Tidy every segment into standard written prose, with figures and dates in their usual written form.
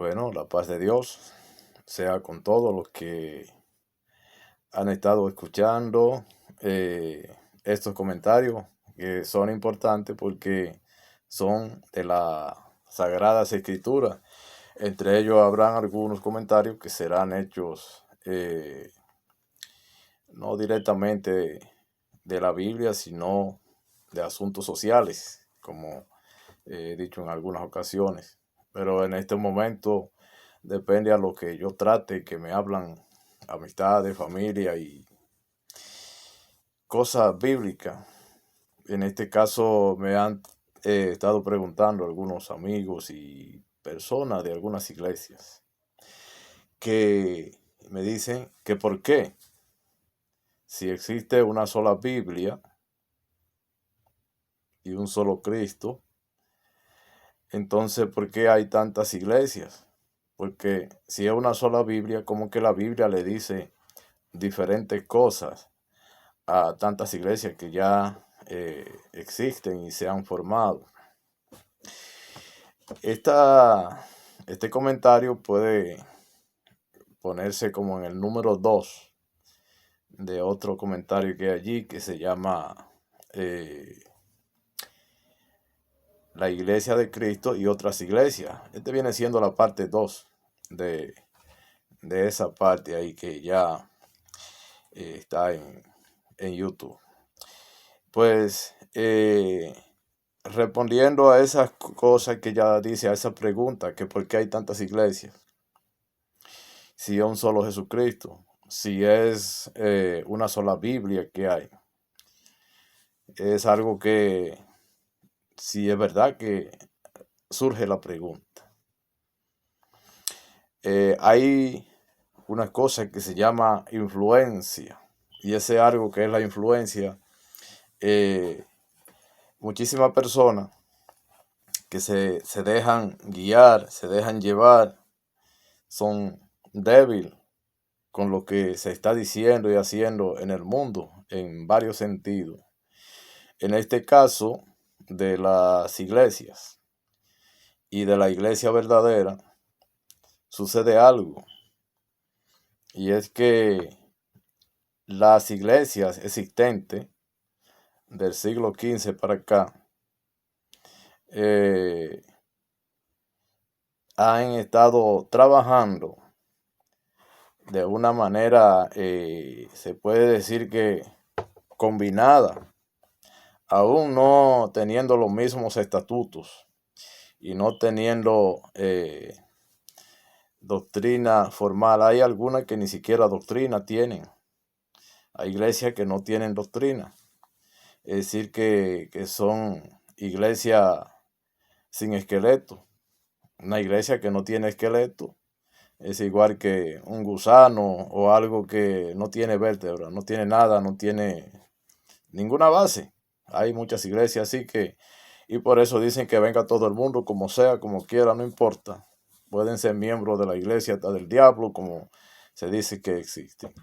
Bueno, la paz de Dios sea con todos los que han estado escuchando estos comentarios que son importantes porque son de las Sagradas Escrituras. Entre ellos habrán algunos comentarios que serán hechos no directamente de la Biblia, sino de asuntos sociales, como he dicho en algunas ocasiones. Pero en este momento depende a lo que yo trate, que me hablan amistades, familia y cosas bíblicas. En este caso me han estado preguntando algunos amigos y personas de algunas iglesias que me dicen que por qué, si existe una sola Biblia y un solo Cristo, entonces ¿por qué hay tantas iglesias? Porque si es una sola Biblia, como que la Biblia le dice diferentes cosas a tantas iglesias que ya existen y se han formado. Este comentario puede ponerse como en el número 2 de otro comentario que hay allí que se llama la Iglesia de Cristo y otras iglesias. Este viene siendo la parte 2 de esa parte ahí que ya está en YouTube. Pues respondiendo a esas cosas que ya dice, a esa pregunta, que por qué hay tantas iglesias, si es un solo Jesucristo, si es una sola Biblia que hay, es algo que, si es verdad que surge la pregunta. Hay una cosa que se llama influencia, y ese algo que es la influencia, muchísimas personas que se dejan guiar, se dejan llevar, son débiles con lo que se está diciendo y haciendo en el mundo en varios sentidos. En este caso de las iglesias y de la iglesia verdadera sucede algo, y es que las iglesias existentes del siglo XV para acá han estado trabajando de una manera, se puede decir que combinada, aún no teniendo los mismos estatutos y no teniendo doctrina formal. Hay algunas que ni siquiera doctrina tienen. Hay iglesias que no tienen doctrina. Es decir, que son iglesias sin esqueleto. Una iglesia que no tiene esqueleto es igual que un gusano o algo que no tiene vértebra, no tiene nada, no tiene ninguna base. Hay muchas iglesias así que, y por eso dicen que venga todo el mundo, como sea, como quiera, no importa. Pueden ser miembros de la iglesia hasta del diablo, como se dice que existen.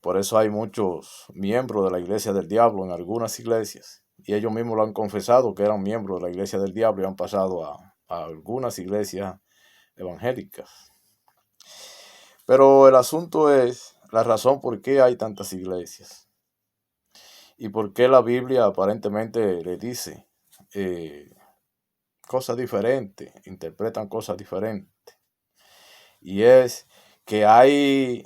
Por eso hay muchos miembros de la iglesia del diablo en algunas iglesias. Y ellos mismos lo han confesado que eran miembros de la iglesia del diablo y han pasado a algunas iglesias evangélicas. Pero el asunto es la razón por qué hay tantas iglesias. Y por qué la Biblia aparentemente le dice cosas diferentes, interpretan cosas diferentes. Y es que hay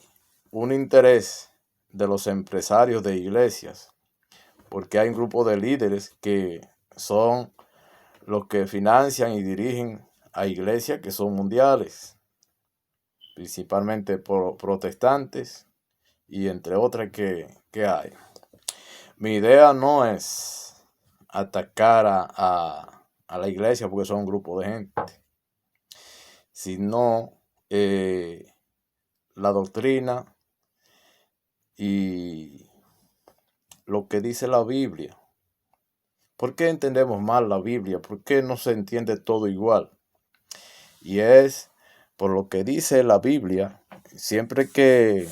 un interés de los empresarios de iglesias, porque hay un grupo de líderes que son los que financian y dirigen a iglesias que son mundiales, principalmente por protestantes y entre otras que hay. Mi idea no es atacar a la iglesia porque son un grupo de gente, sino la doctrina y lo que dice la Biblia. ¿Por qué entendemos mal la Biblia? ¿Por qué no se entiende todo igual? Y es por lo que dice la Biblia. Siempre que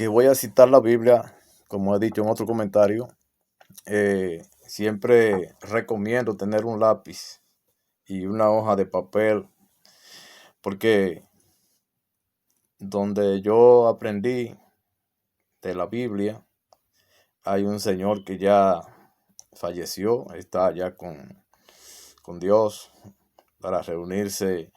voy a citar la Biblia, como he dicho en otro comentario, siempre recomiendo tener un lápiz y una hoja de papel porque donde yo aprendí de la Biblia, hay un señor que ya falleció, está ya con Dios para reunirse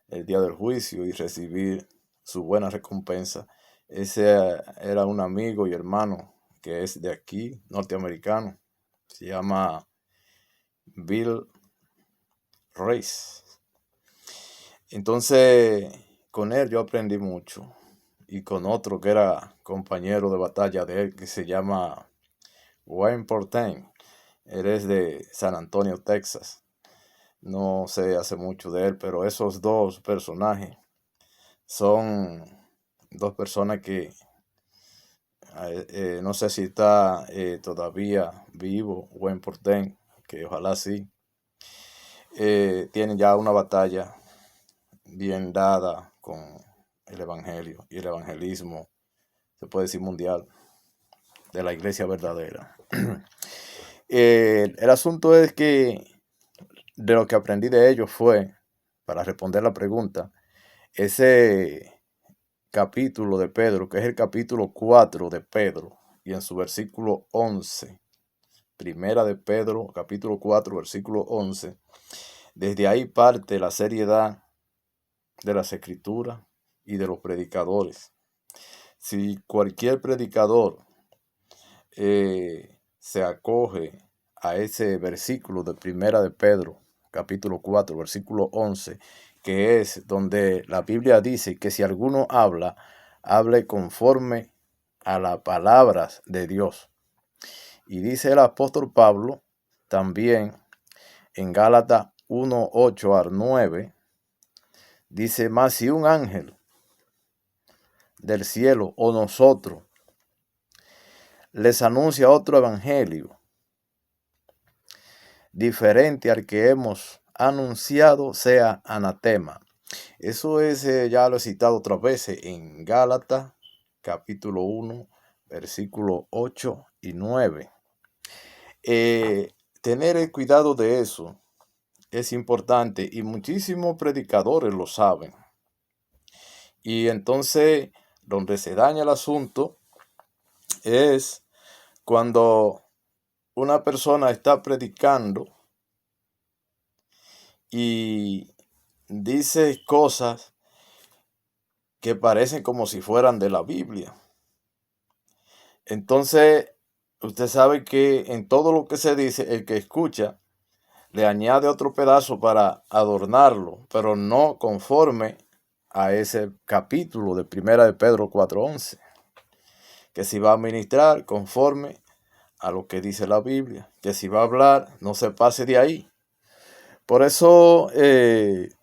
el día del juicio y recibir su buena recompensa. Ese era un amigo y hermano que es de aquí, norteamericano. Se llama Bill Reis. Entonces, con él yo aprendí mucho. Y con otro que era compañero de batalla de él, que se llama Wayne Portaine. Él es de San Antonio, Texas. No sé hace mucho de él, pero esos dos personajes son dos personas que no sé si está todavía vivo Wayne Portaine, que ojalá sí. Tienen ya una batalla bien dada con el evangelio y el evangelismo, se puede decir mundial, de la iglesia verdadera. El asunto es que de lo que aprendí de ellos fue, para responder la pregunta, ese capítulo de Pedro, que es el capítulo 4 de Pedro, y en su versículo 11, primera de Pedro, capítulo 4, versículo 11, desde ahí parte la seriedad de las escrituras y de los predicadores. Si cualquier predicador se acoge a ese versículo de primera de Pedro, capítulo 4, versículo 11, que es donde la Biblia dice que si alguno habla, hable conforme a las palabras de Dios. Y dice el apóstol Pablo también en Gálatas 1, 8 al 9, dice: más si un ángel del cielo o nosotros les anuncia otro evangelio diferente al que hemos anunciado, sea anatema. Eso es, ya lo he citado otras veces en Gálatas capítulo 1, versículos 8 y 9. Tener el cuidado de eso es importante y muchísimos predicadores lo saben. Y entonces, donde se daña el asunto es cuando una persona está predicando y dice cosas que parecen como si fueran de la Biblia. Entonces, usted sabe que en todo lo que se dice, el que escucha le añade otro pedazo para adornarlo, pero no conforme a ese capítulo de primera de Pedro 4:11, que si va a ministrar conforme a lo que dice la Biblia, que si va a hablar no se pase de ahí. Por eso el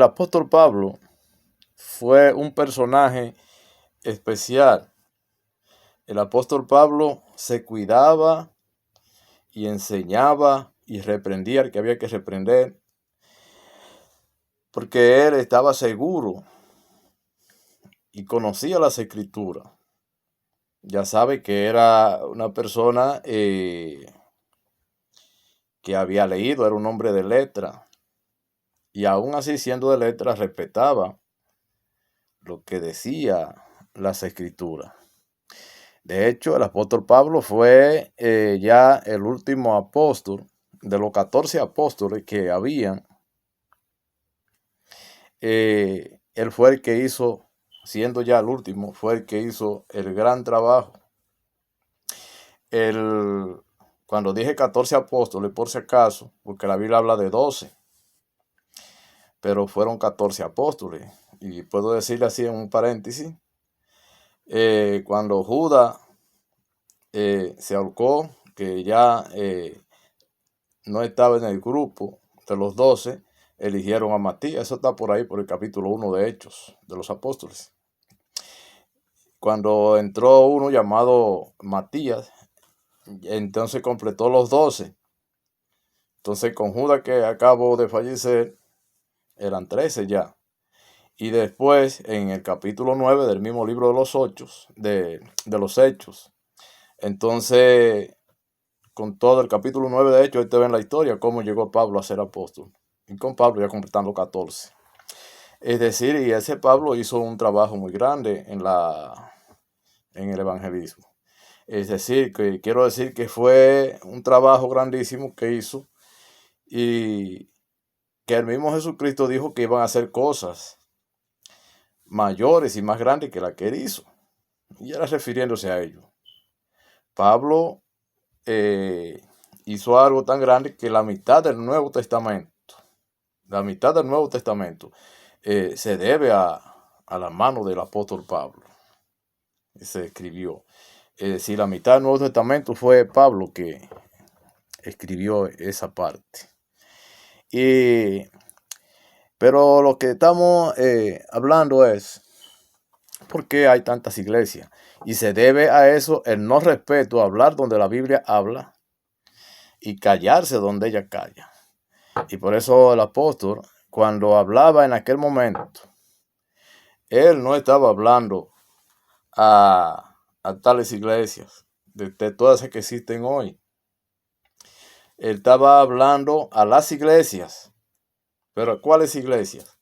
apóstol Pablo fue un personaje especial. El apóstol Pablo se cuidaba y enseñaba y reprendía al que había que reprender, porque él estaba seguro y conocía las escrituras. Ya sabe que era una persona que había leído, era un hombre de letra, y aún así siendo de letra respetaba lo que decía las escrituras. De hecho, el apóstol Pablo fue ya el último apóstol de los 14 apóstoles que habían. Él fue el que hizo, siendo ya el último, fue el que hizo el gran trabajo. Cuando dije 14 apóstoles, por si acaso, porque la Biblia habla de 12, pero fueron 14 apóstoles. Y puedo decirle así en un paréntesis, cuando Judas se ahorcó, que ya no estaba en el grupo de los 12, eligieron a Matías. Eso está por ahí, por el capítulo 1 de Hechos de los Apóstoles. Cuando entró uno llamado Matías, entonces completó los 12. Entonces con Judas, que acabó de fallecer, eran 13 ya. Y después, en el capítulo 9 del mismo libro de los Hechos, entonces, con todo el capítulo 9 de Hechos, ahí te ven la historia, cómo llegó Pablo a ser apóstol. Y con Pablo ya completando 14. Es decir, y ese Pablo hizo un trabajo muy grande en el evangelismo. Es decir, que quiero decir que fue un trabajo grandísimo que hizo y que el mismo Jesucristo dijo que iban a hacer cosas mayores y más grandes que la que él hizo. Y era refiriéndose a ello. Pablo hizo algo tan grande que la mitad del Nuevo Testamento, se debe a la mano del apóstol Pablo. Se escribió. Es decir, la mitad del Nuevo Testamento fue Pablo que escribió esa parte. Pero lo que estamos hablando es por qué hay tantas iglesias. Y se debe a eso el no respeto, hablar donde la Biblia habla y callarse donde ella calla. Y por eso el apóstol, cuando hablaba en aquel momento, él no estaba hablando a tales iglesias, de todas las que existen hoy. Él estaba hablando a las iglesias. ¿Pero a cuáles iglesias?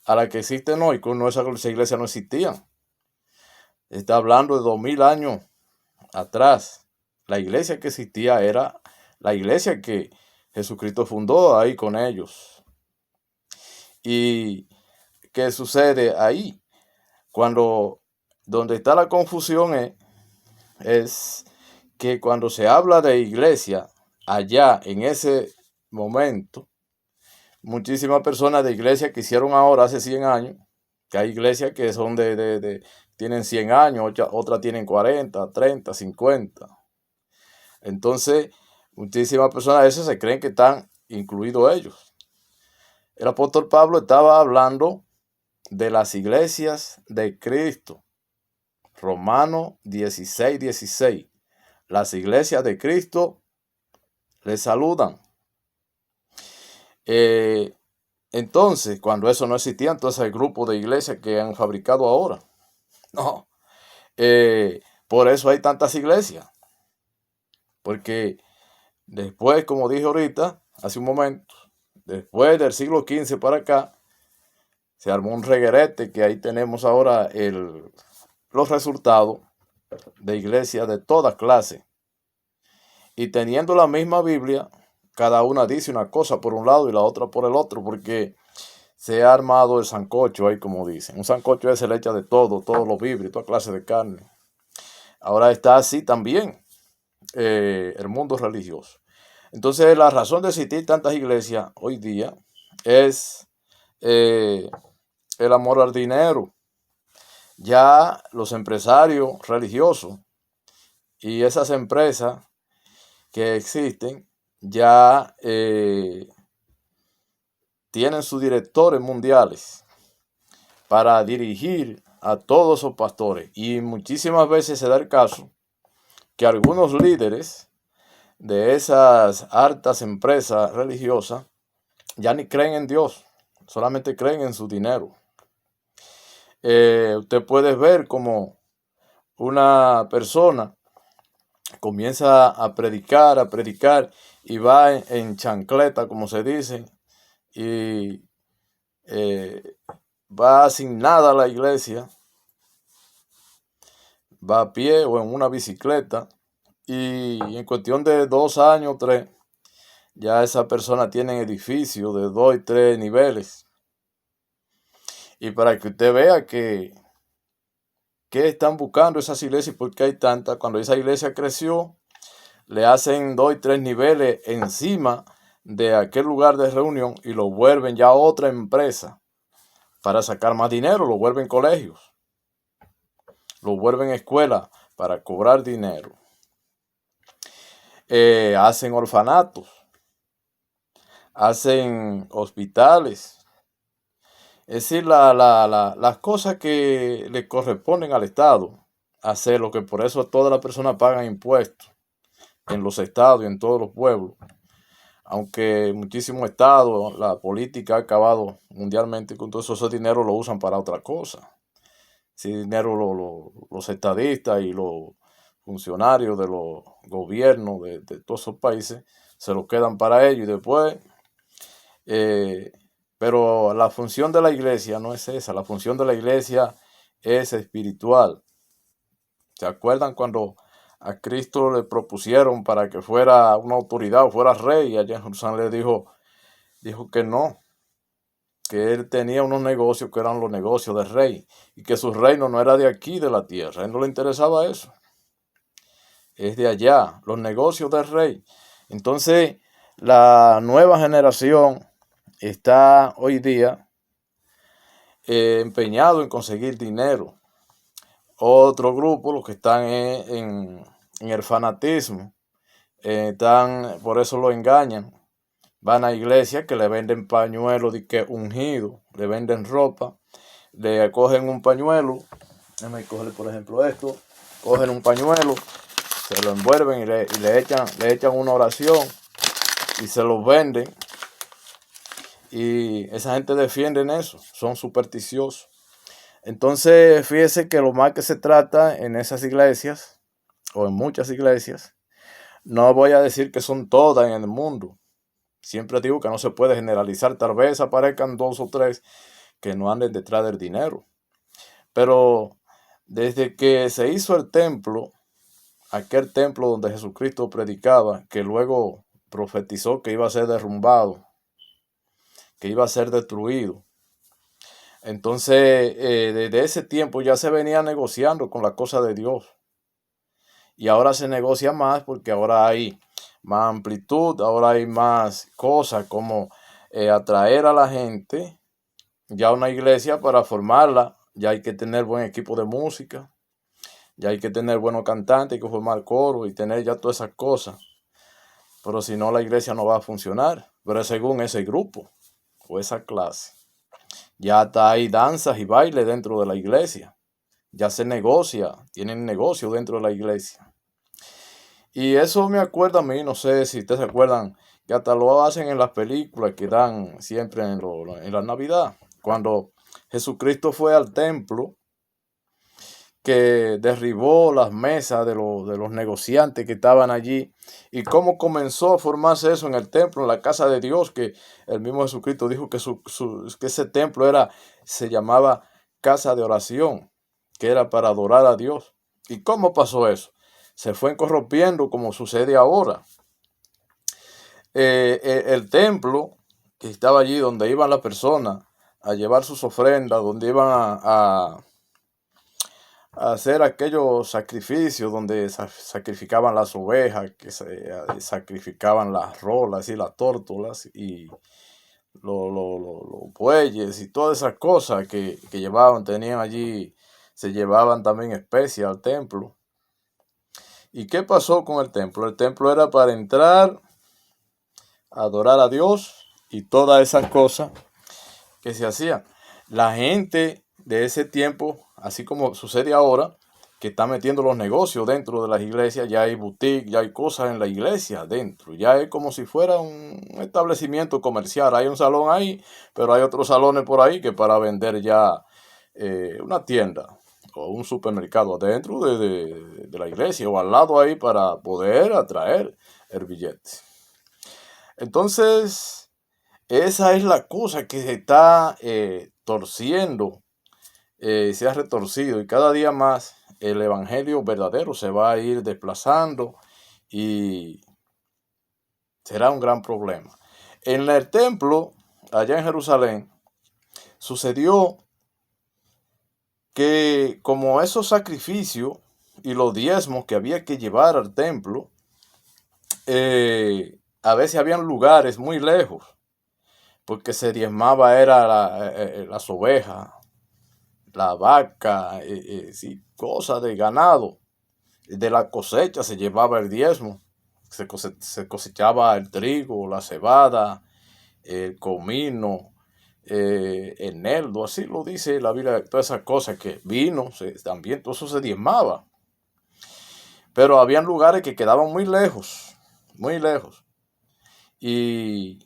A las que existen hoy, cuando esas iglesias no existían. Está hablando de 2000 años atrás. La iglesia que existía era la iglesia que Jesucristo fundó ahí con ellos. ¿Y qué sucede ahí? Donde está la confusión es que cuando se habla de iglesia, allá en ese momento, muchísimas personas de iglesia que hicieron ahora hace 100 años, que hay iglesias que son tienen 100 años, otras tienen 40, 30, 50. Entonces, muchísimas personas de esas se creen que están incluidos ellos. El apóstol Pablo estaba hablando de las iglesias de Cristo. Romanos 16, 16. Las iglesias de Cristo les saludan. Entonces, cuando eso no existía, entonces hay grupos de iglesias que han fabricado ahora. No. Por eso hay tantas iglesias. Porque después, como dije ahorita, hace un momento, después del siglo XV para acá, se armó un reguerete que ahí tenemos ahora los resultados de iglesias de toda clase. Y teniendo la misma Biblia, cada una dice una cosa por un lado y la otra por el otro, porque se ha armado el sancocho ahí, como dicen. Un sancocho se le echa de todo, todos los víveres, toda clase de carne. Ahora está así también el mundo religioso. Entonces, la razón de existir tantas iglesias hoy día es el amor al dinero. Ya los empresarios religiosos y esas empresas que existen ya tienen sus directores mundiales para dirigir a todos esos pastores. Y muchísimas veces se da el caso que algunos líderes de esas hartas empresas religiosas ya ni creen en Dios, solamente creen en su dinero. Usted puede ver como una persona comienza a predicar y va en chancleta, como se dice, y va sin nada a la iglesia, va a pie o en una bicicleta, y en cuestión de 2 años, 3, ya esa persona tiene edificios de 2 y 3 niveles. Y para que usted vea que están buscando esas iglesias, porque hay tantas, cuando esa iglesia creció, le hacen 2 y 3 niveles encima de aquel lugar de reunión y lo vuelven ya otra empresa para sacar más dinero, lo vuelven colegios, lo vuelven escuelas para cobrar dinero. Hacen orfanatos, hacen hospitales. Es decir, las cosas que le corresponden al Estado hacer, lo que por eso todas las personas pagan impuestos en los estados y en todos los pueblos. Aunque muchísimos estados, la política ha acabado mundialmente con todo eso, ese dinero lo usan para otra cosa. Ese dinero los estadistas y los funcionarios de los gobiernos de todos esos países se lo quedan para ellos y después Pero la función de la iglesia no es esa, la función de la iglesia es espiritual. ¿Se acuerdan cuando a Cristo le propusieron para que fuera una autoridad o fuera rey? Y allá en Jerusalén le dijo que no, que él tenía unos negocios que eran los negocios del rey y que su reino no era de aquí, de la tierra. A él no le interesaba eso, es de allá, los negocios del rey. Entonces, la nueva generación está hoy día empeñado en conseguir dinero. Otro grupo, los que están en el fanatismo, por eso lo engañan. Van a iglesias que le venden pañuelos de que ungido, le venden ropa, le cogen un pañuelo, déjame coger por ejemplo esto, cogen un pañuelo, se lo envuelven y le echan una oración y se los venden. Y esa gente defiende eso, son supersticiosos. Entonces, fíjese que lo más que se trata en esas iglesias, o en muchas iglesias, no voy a decir que son todas en el mundo. Siempre digo que no se puede generalizar. Tal vez aparezcan 2 o 3 que no anden detrás del dinero. Pero desde que se hizo el templo, aquel templo donde Jesucristo predicaba, que luego profetizó que iba a ser derrumbado, que iba a ser destruido. Entonces, desde ese tiempo ya se venía negociando con la cosa de Dios. Y ahora se negocia más porque ahora hay más amplitud, ahora hay más cosas como atraer a la gente. Ya una iglesia para formarla, ya hay que tener buen equipo de música, ya hay que tener buenos cantantes, hay que formar coro y tener ya todas esas cosas. Pero si no, la iglesia no va a funcionar. Pero según ese grupo o esa clase. Ya está ahí danzas y bailes dentro de la iglesia. Ya se negocia, tienen negocio dentro de la iglesia. Y eso me acuerda a mí, no sé si ustedes se acuerdan, que hasta lo hacen en las películas que dan siempre en la Navidad. Cuando Jesucristo fue al templo, que derribó las mesas de los negociantes que estaban allí, y cómo comenzó a formarse eso en el templo, en la casa de Dios, que el mismo Jesucristo dijo que, que ese templo se llamaba casa de oración, que era para adorar a Dios. ¿Y cómo pasó eso? Se fue corrompiendo como sucede ahora. El templo que estaba allí donde iban las personas a llevar sus ofrendas, donde iban a hacer aquellos sacrificios donde sacrificaban las ovejas, que sacrificaban las rolas y las tórtolas y los bueyes y todas esas cosas que llevaban, tenían allí, se llevaban también especias al templo. ¿Y qué pasó con el templo? El templo era para entrar, adorar a Dios y todas esas cosas que se hacían. La gente de ese tiempo, así como sucede ahora, que está metiendo los negocios dentro de las iglesias, ya hay boutique, ya hay cosas en la iglesia dentro, ya es como si fuera un establecimiento comercial. Hay un salón ahí, pero hay otros salones por ahí que para vender ya una tienda o un supermercado adentro de la iglesia o al lado ahí para poder atraer el billete. Entonces, esa es la cosa que se está torciendo, se ha retorcido, y cada día más el evangelio verdadero se va a ir desplazando y será un gran problema. En el templo, allá en Jerusalén, sucedió que como esos sacrificios y los diezmos que había que llevar al templo, a veces habían lugares muy lejos, porque se diezmaba las ovejas, la vaca, sí, cosas de ganado. De la cosecha se llevaba el diezmo, se cosechaba el trigo, la cebada, el comino, el nerdo, así lo dice la Biblia, todas esas cosas, que vino, también todo eso se diezmaba. Pero habían lugares que quedaban muy lejos, y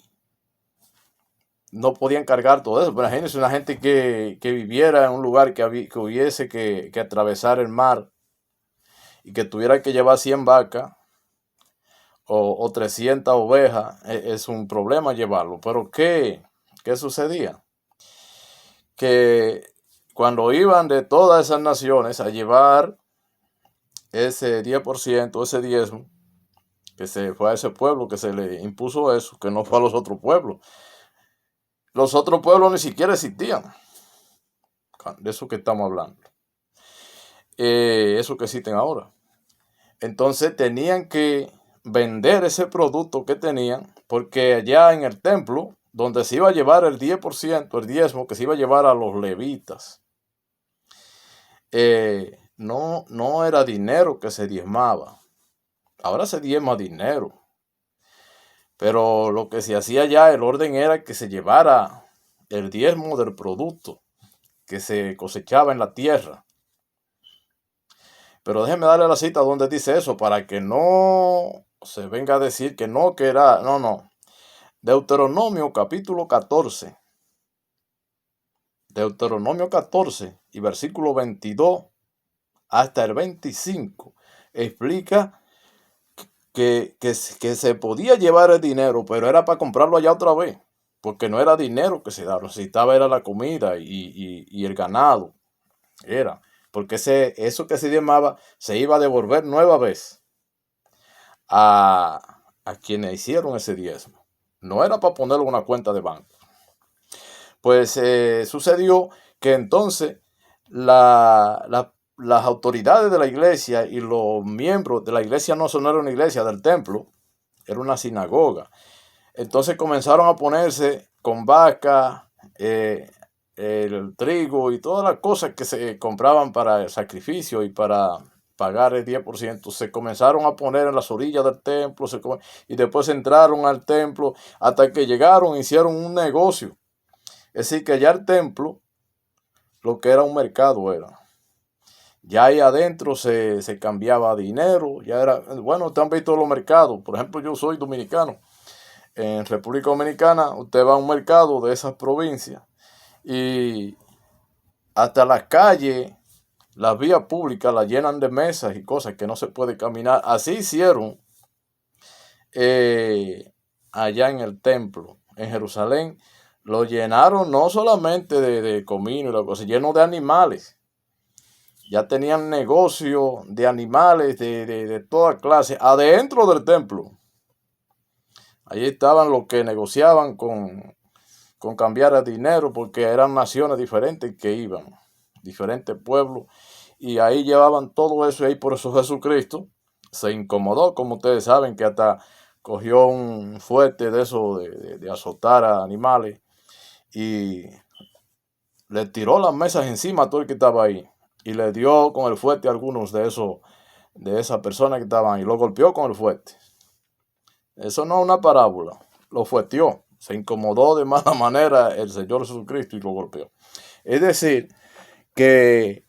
no podían cargar todo eso. Pero imagínense una gente que viviera en un lugar que hubiese que atravesar el mar y que tuviera que llevar 100 vacas o 300 ovejas, es un problema llevarlo. Pero ¿qué ¿qué sucedía? Que cuando iban de todas esas naciones a llevar ese 10%, ese diezmo, que se fue a ese pueblo, que se le impuso eso, que no fue a los otros pueblos. Los otros pueblos ni siquiera existían, de eso que estamos hablando. Eso que existen ahora. Entonces tenían que vender ese producto que tenían, porque allá en el templo, donde se iba a llevar el 10%, el diezmo que se iba a llevar a los levitas, no era dinero que se diezmaba. Ahora se diezma dinero. Pero lo que se hacía ya, el orden era que se llevara el diezmo del producto que se cosechaba en la tierra. Pero déjeme darle la cita donde dice eso, para que no se venga a decir que no, que era, no. Deuteronomio capítulo 14. Deuteronomio 14 y versículo 22 hasta el 25 explica que se podía llevar el dinero, pero era para comprarlo allá otra vez, porque no era dinero que se daba, lo que necesitaba era la comida y el ganado, porque eso que se diezmaba se iba a devolver nueva vez a quienes hicieron ese diezmo, no era para ponerlo en una cuenta de banco. Pues sucedió que entonces las autoridades de la iglesia y los miembros de la iglesia, no era una iglesia, del templo, era una sinagoga. Entonces comenzaron a ponerse con vaca, el trigo y todas las cosas que se compraban para el sacrificio y para pagar el 10%. Se comenzaron a poner en las orillas del templo y después entraron al templo hasta que llegaron, hicieron un negocio. Es decir, que ya el templo, lo que era un mercado era. Ya ahí adentro se cambiaba dinero, ya era, bueno, ustedes han visto los mercados. Por ejemplo, yo soy dominicano. En República Dominicana, usted va a un mercado de esas provincias y hasta las calles, las vías públicas las llenan de mesas y cosas que no se puede caminar. Así hicieron allá en el templo, en Jerusalén. Lo llenaron no solamente de comino y la cosa, lleno de animales. Ya tenían negocio de animales de toda clase adentro del templo. Allí estaban los que negociaban con cambiar el dinero, porque eran naciones diferentes que iban, diferentes pueblos, y ahí llevaban todo eso. Y ahí por eso Jesucristo se incomodó, como ustedes saben, que hasta cogió un fuerte de eso de azotar a animales y le tiró las mesas encima a todo el que estaba ahí y le dio con el fuerte a algunos de esas personas que estaban ahí, lo golpeó con el fuerte. Eso no es una parábola, lo fuerteó, se incomodó de mala manera el Señor Jesucristo y lo golpeó. Es decir, que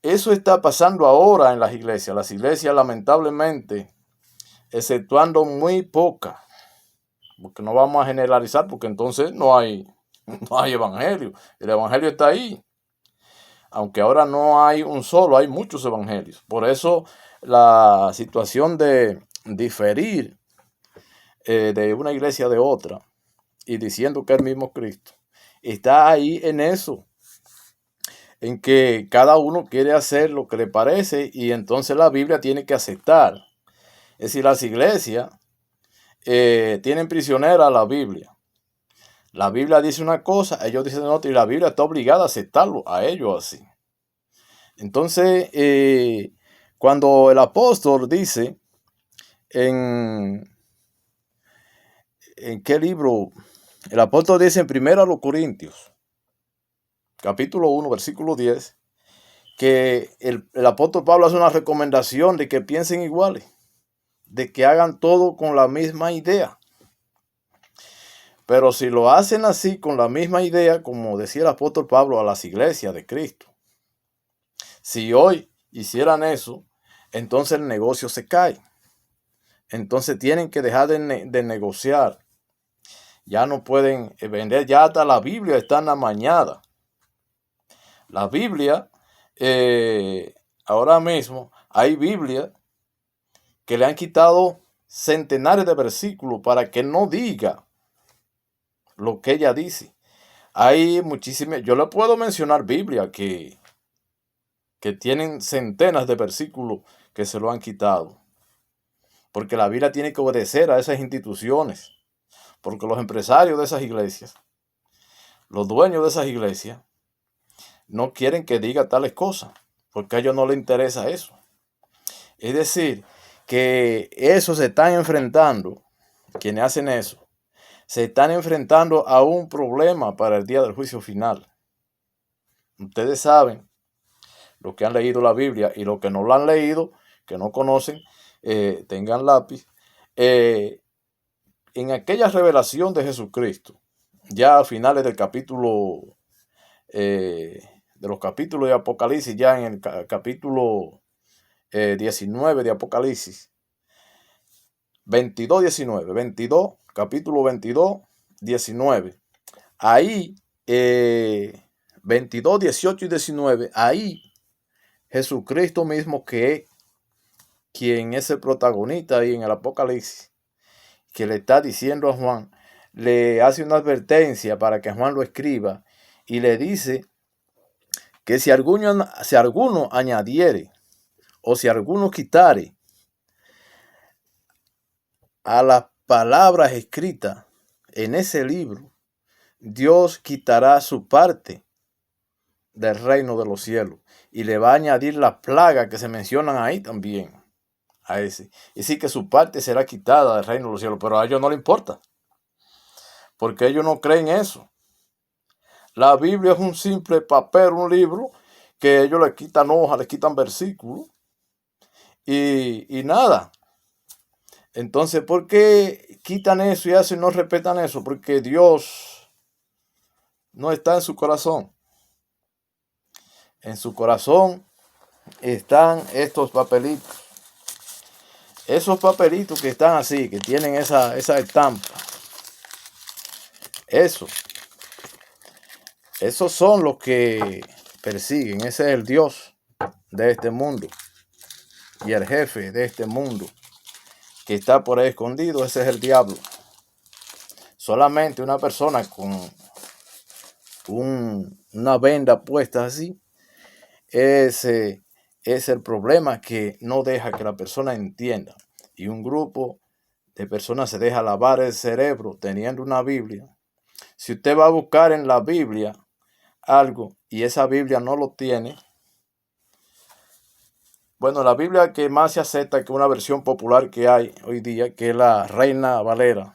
eso está pasando ahora en las iglesias. Las iglesias, lamentablemente, exceptuando muy pocas, porque no vamos a generalizar, porque entonces no hay evangelio. El evangelio está ahí. Aunque ahora no hay un solo, hay muchos evangelios. Por eso la situación de diferir de una iglesia de otra y diciendo que es el mismo Cristo, está ahí en eso, en que cada uno quiere hacer lo que le parece y entonces la Biblia tiene que aceptar. Es decir, las iglesias tienen prisionera a la Biblia. La Biblia dice una cosa, ellos dicen otra, y la Biblia está obligada a aceptarlo a ellos así. Entonces, cuando el apóstol dice ¿en qué libro? El apóstol dice en 1 Corintios, capítulo 1, versículo 10, que el apóstol Pablo hace una recomendación de que piensen iguales, de que hagan todo con la misma idea. Pero si lo hacen así, con la misma idea, como decía el apóstol Pablo a las iglesias de Cristo, si hoy hicieran eso, entonces el negocio se cae. Entonces tienen que dejar de negociar. Ya no pueden vender, ya hasta la Biblia está amañada. La Biblia, ahora mismo, hay Biblia que le han quitado centenares de versículos para que no diga lo que ella dice. Hay muchísimas, yo le puedo mencionar Biblia que tienen centenas de versículos que se lo han quitado. Porque la Biblia tiene que obedecer a esas instituciones. Porque los empresarios de esas iglesias, los dueños de esas iglesias, no quieren que diga tales cosas. Porque a ellos no les interesa eso. Es decir, que eso se están enfrentando, quienes hacen eso, se están enfrentando a un problema para el día del juicio final. Ustedes saben, los que han leído la Biblia y los que no la han leído, que no conocen, tengan lápiz, en aquella revelación de Jesucristo, ya a finales del capítulo, de los capítulos de Apocalipsis, ya en el capítulo 19 de Apocalipsis, 22, capítulo 22, 19. Ahí, 22, 18 y 19, ahí Jesucristo mismo, que es quien es el protagonista ahí en el Apocalipsis, que le está diciendo a Juan, le hace una advertencia para que Juan lo escriba y le dice que si alguno añadiere o si alguno quitare a las palabras escritas en ese libro, Dios quitará su parte del reino de los cielos y le va a añadir las plagas que se mencionan ahí también a ese. Y sí que su parte será quitada del reino de los cielos, pero a ellos no les importa, porque ellos no creen eso. La Biblia es un simple papel, un libro, que ellos le quitan hojas, le quitan versículos y nada. Entonces, ¿por qué quitan eso y hacen no respetan eso? Porque Dios no está en su corazón. En su corazón están estos papelitos. Esos papelitos que están así, que tienen esa estampa. Esos son los que persiguen. Ese es el Dios de este mundo. Y el jefe de este mundo, que está por ahí escondido, ese es el diablo. Solamente una persona con una venda puesta así, ese es el problema, que no deja que la persona entienda. Y un grupo de personas se deja lavar el cerebro teniendo una Biblia. Si usted va a buscar en la Biblia algo y esa Biblia no lo tiene, bueno, la Biblia que más se acepta, que una versión popular que hay hoy día, que es la Reina Valera,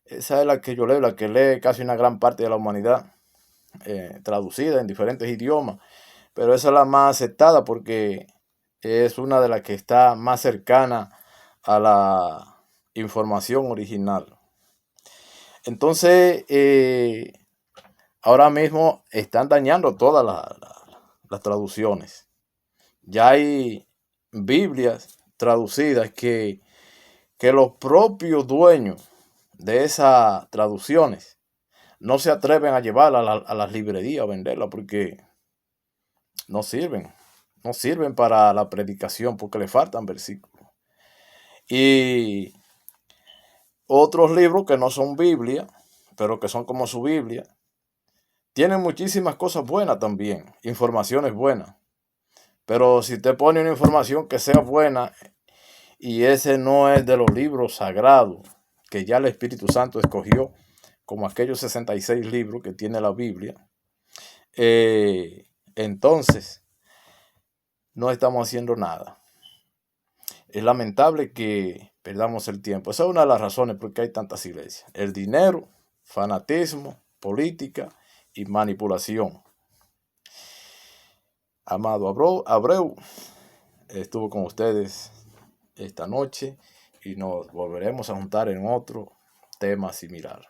esa es la que yo leo, la que lee casi una gran parte de la humanidad, traducida en diferentes idiomas, pero esa es la más aceptada porque es una de las que está más cercana a la información original. Entonces, ahora mismo están dañando todas las traducciones. Ya hay Biblias traducidas que los propios dueños de esas traducciones no se atreven a llevarlas a las librerías a venderlas porque no sirven para la predicación, porque le faltan versículos. Y otros libros que no son Biblia, pero que son como su Biblia, tienen muchísimas cosas buenas también, informaciones buenas. Pero si te pone una información que sea buena y ese no es de los libros sagrados que ya el Espíritu Santo escogió, como aquellos 66 libros que tiene la Biblia, entonces no estamos haciendo nada. Es lamentable que perdamos el tiempo. Esa es una de las razones por qué hay tantas iglesias. El dinero, fanatismo, política y manipulación. Amado Abreu estuvo con ustedes esta noche y nos volveremos a juntar en otro tema similar.